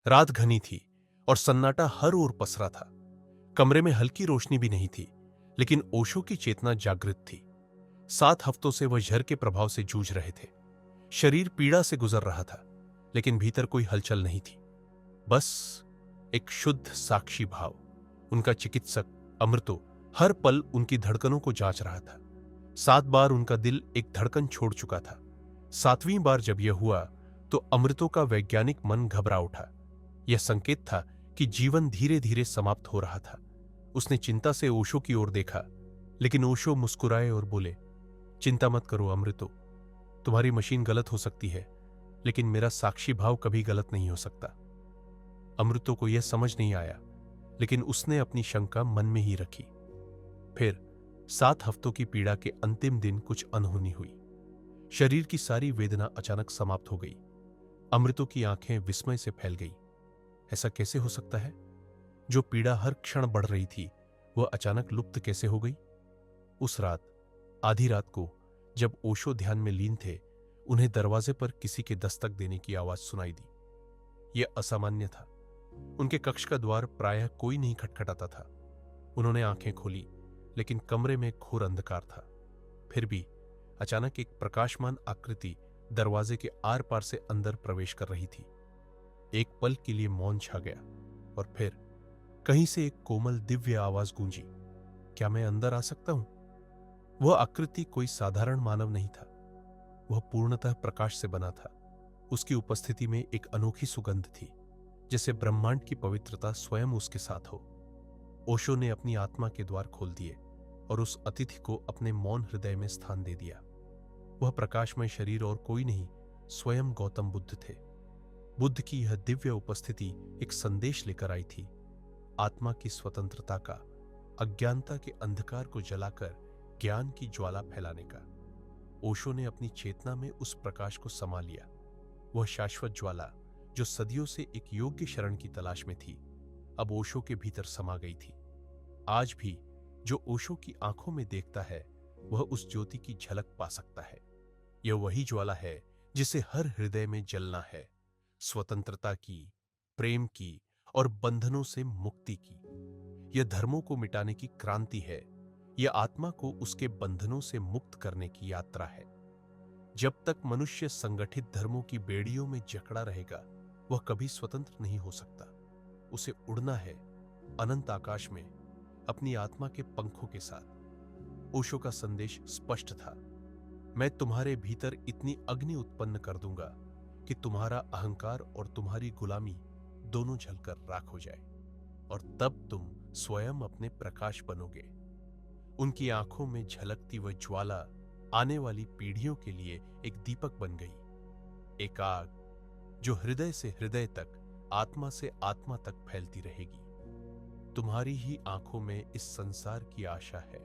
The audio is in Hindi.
रात घनी थी और सन्नाटा हर ओर पसरा था। कमरे में हल्की रोशनी भी नहीं थी, लेकिन ओशो की चेतना जागृत थी। 7 हफ्तों से वह जहर के प्रभाव से जूझ रहे थे। शरीर पीड़ा से गुजर रहा था, लेकिन भीतर कोई हलचल नहीं थी, बस एक शुद्ध साक्षी भाव। उनका चिकित्सक अमृतो हर पल उनकी धड़कनों को जांच रहा था। 7 बार उनका दिल एक धड़कन छोड़ चुका था। 7वीं बार जब यह हुआ तो अमृतो का वैज्ञानिक मन घबरा उठा। यह संकेत था कि जीवन धीरे धीरे समाप्त हो रहा था। उसने चिंता से ओशो की ओर देखा, लेकिन ओशो मुस्कुराए और बोले, चिंता मत करो अमृतो, तुम्हारी मशीन गलत हो सकती है, लेकिन मेरा साक्षी भाव कभी गलत नहीं हो सकता। अमृतो को यह समझ नहीं आया, लेकिन उसने अपनी शंका मन में ही रखी। फिर 7 हफ्तों की पीड़ा के अंतिम दिन कुछ अनहोनी हुई। शरीर की सारी वेदना अचानक समाप्त हो गई। अमृतो की आंखें विस्मय से फैल गई। ऐसा कैसे हो सकता है? जो पीड़ा हर क्षण बढ़ रही थी, वह अचानक लुप्त कैसे हो गई? उस रात, आधी रात को, जब ओशो ध्यान में लीन थे, उन्हें दरवाजे पर किसी के दस्तक देने की आवाज सुनाई दी। यह असामान्य था। उनके कक्ष का द्वार प्रायः कोई नहीं खटखटाता था। उन्होंने आंखें खोली, लेकिन कमरे में घोर अंधकार था। फिर भी अचानक एक प्रकाशमान आकृति दरवाजे के आर पार से अंदर प्रवेश कर रही थी। एक पल के लिए मौन छा गया, और फिर कहीं से एक कोमल दिव्य आवाज गूंजी, क्या मैं अंदर आ सकता हूं? वह आकृति कोई साधारण मानव नहीं था। वह पूर्णतः प्रकाश से बना था। उसकी उपस्थिति में एक अनोखी सुगंध थी, जैसे ब्रह्मांड की पवित्रता स्वयं उसके साथ हो। ओशो ने अपनी आत्मा के द्वार खोल दिए और उस अतिथि को अपने मौन हृदय में स्थान दे दिया। वह प्रकाशमय शरीर और कोई नहीं, स्वयं गौतम बुद्ध थे। बुद्ध की यह दिव्य उपस्थिति एक संदेश लेकर आई थी, आत्मा की स्वतंत्रता का, अज्ञानता के अंधकार को जलाकर ज्ञान की ज्वाला फैलाने का। ओशो ने अपनी चेतना में उस प्रकाश को समा लिया। वह शाश्वत ज्वाला, जो सदियों से एक योग्य शरण की तलाश में थी, अब ओशो के भीतर समा गई थी। आज भी जो ओशो की आंखों में देखता है, वह उस ज्योति की झलक पा सकता है। यह वही ज्वाला है जिसे हर हृदय में जलना है, स्वतंत्रता की, प्रेम की और बंधनों से मुक्ति की। यह धर्मों को मिटाने की क्रांति है। यह आत्मा को उसके बंधनों से मुक्त करने की यात्रा है। जब तक मनुष्य संगठित धर्मों की बेड़ियों में जकड़ा रहेगा, वह कभी स्वतंत्र नहीं हो सकता। उसे उड़ना है अनंत आकाश में, अपनी आत्मा के पंखों के साथ। ओशो का संदेश स्पष्ट था, मैं तुम्हारे भीतर इतनी अग्नि उत्पन्न कर दूंगा कि तुम्हारा अहंकार और तुम्हारी गुलामी दोनों जलकर राख हो जाए, और तब तुम स्वयं अपने प्रकाश बनोगे। उनकी आंखों में झलकती वह ज्वाला आने वाली पीढ़ियों के लिए एक दीपक बन गई, एक आग जो हृदय से हृदय तक, आत्मा से आत्मा तक फैलती रहेगी। तुम्हारी ही आंखों में इस संसार की आशा है।